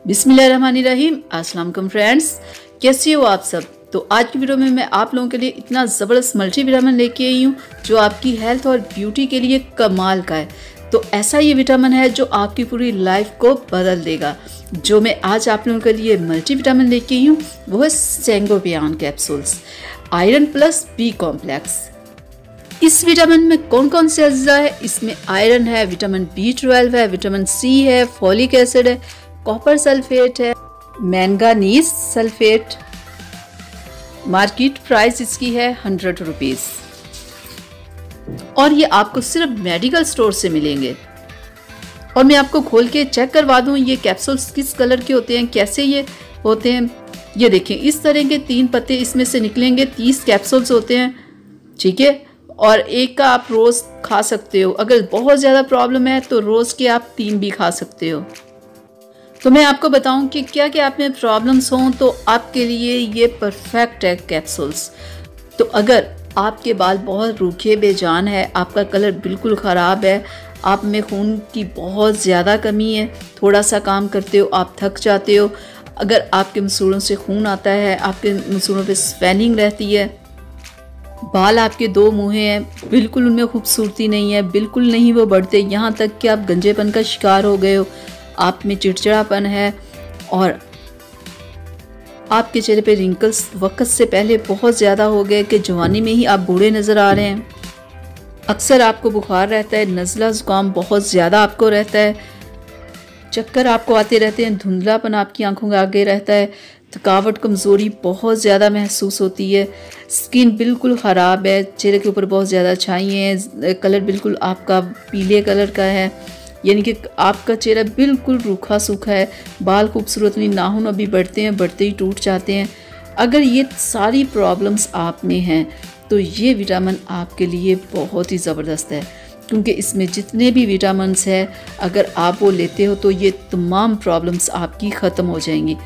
बिस्मिल्लाहिर्रहमानिर्रहीम। अस्सलाम वालेकुम फ्रेंड्स, कैसे हो आप सब। तो आज की वीडियो में मैं आप लोगों के लिए इतना ज़बरदस्त मल्टीविटामिन लेके आई हूँ जो आपकी हेल्थ और ब्यूटी के लिए कमाल का है। तो ऐसा ये विटामिन है जो आपकी पूरी लाइफ को बदल देगा। जो मैं आज आप लोगों के लिए मल्टीविटामिन लेके आई हूँ वो है Sangobion capsules, iron plus B complex. इस विटामिन में कौन कौन से अज्जा है? इसमें आयरन है, विटामिन B12 है, विटामिन C है, फॉलिक एसिड है, कॉपर सल्फेट है, मैंगानीज सल्फेट। मार्केट प्राइस इसकी है 100 रुपीज़ और ये आपको सिर्फ मेडिकल स्टोर से मिलेंगे। और मैं आपको खोल के चेक करवा दूं ये कैप्सूल्स किस कलर के होते हैं, कैसे ये होते हैं। ये देखें, इस तरह के 3 पत्ते इसमें से निकलेंगे। 30 कैप्सूल्स होते हैं, ठीक है। और एक का आप रोज़ खा सकते हो। अगर बहुत ज़्यादा प्रॉब्लम है तो रोज़ के आप 3 भी खा सकते हो। तो मैं आपको बताऊं कि क्या क्या आप में प्रॉब्लम्स हों तो आपके लिए ये परफेक्ट है कैप्सूल्स। तो अगर आपके बाल बहुत रूखे बेजान है, आपका कलर बिल्कुल ख़राब है, आप में खून की बहुत ज़्यादा कमी है, थोड़ा सा काम करते हो आप थक जाते हो, अगर आपके मसूड़ों से खून आता है, आपके मसूड़ों पे स्वेलिंग रहती है, बाल आपके 2 मुँहे हैं, बिल्कुल उनमें खूबसूरती नहीं है, बिल्कुल नहीं वो बढ़ते, यहाँ तक कि आप गंजेपन का शिकार हो गए हो, आप में चिड़चिड़ापन है और आपके चेहरे पे रिंकल्स वक्त से पहले बहुत ज़्यादा हो गए कि जवानी में ही आप बूढ़े नज़र आ रहे हैं। अक्सर आपको बुखार रहता है, नज़ला ज़ुकाम बहुत ज़्यादा आपको रहता है, चक्कर आपको आते रहते हैं, धुंधलापन आपकी आंखों के आगे रहता है, थकावट कमज़ोरी बहुत ज़्यादा महसूस होती है, स्किन बिल्कुल ख़राब है, चेहरे के ऊपर बहुत ज़्यादा छाइयाँ हैं, कलर बिल्कुल आपका पीले कलर का है, यानी कि आपका चेहरा बिल्कुल रूखा सूखा है, बाल खूबसूरत नहीं, नाखून अभी बढ़ते हैं, बढ़ते ही टूट जाते हैं। अगर ये सारी प्रॉब्लम्स आप में हैं तो ये विटामिन आपके लिए बहुत ही ज़बरदस्त है, क्योंकि इसमें जितने भी विटामिन्स हैं अगर आप वो लेते हो तो ये तमाम प्रॉब्लम्स आपकी ख़त्म हो जाएंगी।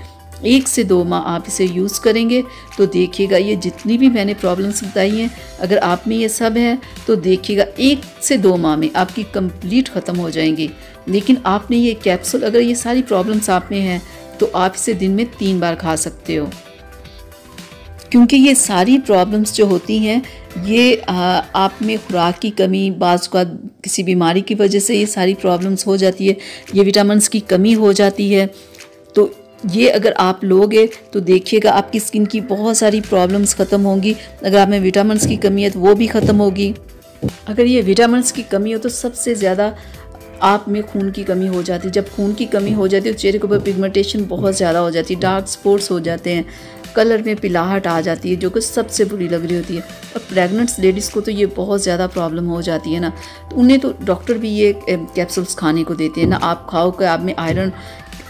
1 से 2 माह आप इसे यूज़ करेंगे तो देखिएगा ये जितनी भी मैंने प्रॉब्लम्स बताई हैं अगर आप में ये सब है तो देखिएगा 1 से 2 माह में आपकी कंप्लीट ख़त्म हो जाएंगी। लेकिन आपने ये कैप्सूल, अगर ये सारी प्रॉब्लम्स आप में हैं तो आप इसे दिन में 3 बार खा सकते हो, क्योंकि ये सारी प्रॉब्लम्स जो होती हैं ये आप में खुराक की कमी, बाज़ का किसी बीमारी की वजह से ये सारी प्रॉब्लम्स हो जाती है, ये विटामिन्स की कमी हो जाती है। तो ये अगर आप लोगे तो देखिएगा आपकी स्किन की बहुत सारी प्रॉब्लम्स ख़त्म होंगी। अगर आप में विटामिन्स की कमी है तो वो भी ख़त्म होगी। अगर ये विटामिन्स की कमी हो तो सबसे ज़्यादा आप में खून की कमी हो जाती है। जब खून की कमी हो जाती है तो चेहरे के ऊपर पिगमेंटेशन बहुत ज़्यादा हो जाती है, डार्क स्पॉट्स हो जाते हैं, कलर में पिलाहट आ जाती है जो कि सबसे बुरी लग रही होती है। और प्रेग्नेंट्स लेडीज़ को तो ये बहुत ज़्यादा प्रॉब्लम हो जाती है ना, तो उन्हें तो डॉक्टर भी ये कैप्सूल्स खाने को देते हैं ना, आप खाओ कि आप में आयरन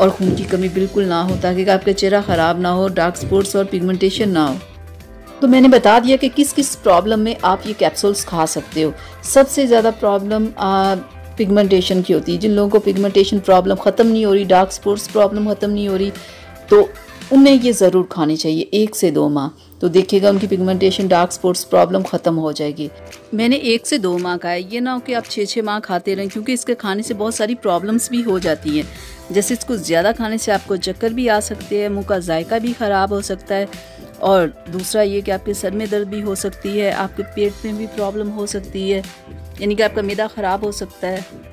और खून की कमी बिल्कुल ना हो, ताकि आपका चेहरा ख़राब ना हो, डार्क स्पॉट्स और पिगमेंटेशन ना हो। तो मैंने बता दिया कि किस किस प्रॉब्लम में आप ये कैप्सूल्स खा सकते हो। सबसे ज़्यादा प्रॉब्लम पिगमेंटेशन की होती है। जिन लोगों को पिगमेंटेशन प्रॉब्लम ख़त्म नहीं हो रही, डार्क स्पॉट्स प्रॉब्लम ख़त्म नहीं हो रही, तो उन्हें ये ज़रूर खानी चाहिए 1 से 2 माह। तो देखिएगा उनकी पिगमेंटेशन, डार्क स्पॉट्स प्रॉब्लम ख़त्म हो जाएगी। मैंने 1 से 2 माह का है, ये ना हो कि आप 6-6 माह खाते रहें, क्योंकि इसके खाने से बहुत सारी प्रॉब्लम्स भी हो जाती हैं। जैसे इसको ज़्यादा खाने से आपको चक्कर भी आ सकते हैं, मुँह का जायका भी ख़राब हो सकता है, और दूसरा ये कि आपके सर में दर्द भी हो सकती है, आपके पेट में भी प्रॉब्लम हो सकती है, यानी कि आपका मैदा ख़राब हो सकता है।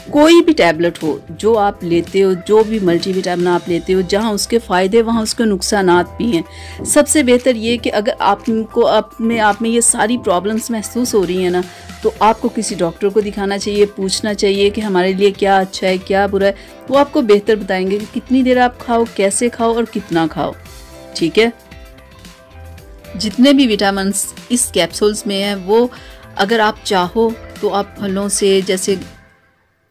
कोई भी टैबलेट हो जो आप लेते हो, जो भी मल्टीविटामिन आप लेते हो, जहाँ उसके फ़ायदे वहाँ उसके नुकसानात भी हैं। सबसे बेहतर ये कि अगर आपको अपने आप में ये सारी प्रॉब्लम्स महसूस हो रही हैं ना, तो आपको किसी डॉक्टर को दिखाना चाहिए, पूछना चाहिए कि हमारे लिए क्या अच्छा है क्या बुरा है। वो आपको बेहतर बताएंगे कि कितनी देर आप खाओ, कैसे खाओ और कितना खाओ, ठीक है। जितने भी विटामिन्स इस कैप्सूल्स में हैं वो अगर आप चाहो तो आप फलों से, जैसे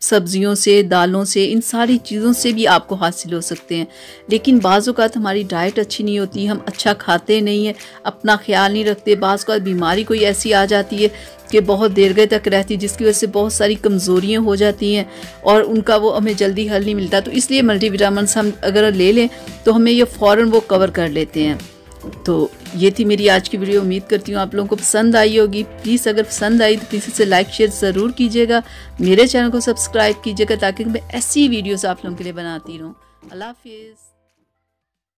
सब्जियों से, दालों से, इन सारी चीज़ों से भी आपको हासिल हो सकते हैं। लेकिन बाज़ औक़ात हमारी डाइट अच्छी नहीं होती, हम अच्छा खाते नहीं हैं, अपना ख्याल नहीं रखते, बाज़ औक़ात बीमारी कोई ऐसी आ जाती है कि बहुत देर गए तक रहती है, जिसकी वजह से बहुत सारी कमज़ोरियाँ हो जाती हैं और उनका वो हमें जल्दी हल नहीं मिलता। तो इसलिए मल्टीविटामिन्स हम अगर ले लें तो हमें ये फ़ौरन वो कवर कर लेते हैं। तो ये थी मेरी आज की वीडियो। उम्मीद करती हूँ आप लोगों को पसंद आई होगी। प्लीज़ अगर पसंद आई तो प्लीज़ इसे लाइक शेयर ज़रूर कीजिएगा। मेरे चैनल को सब्सक्राइब कीजिएगा ताकि मैं ऐसी वीडियोस आप लोगों के लिए बनाती रहूँ। अल्लाह हाफिज़।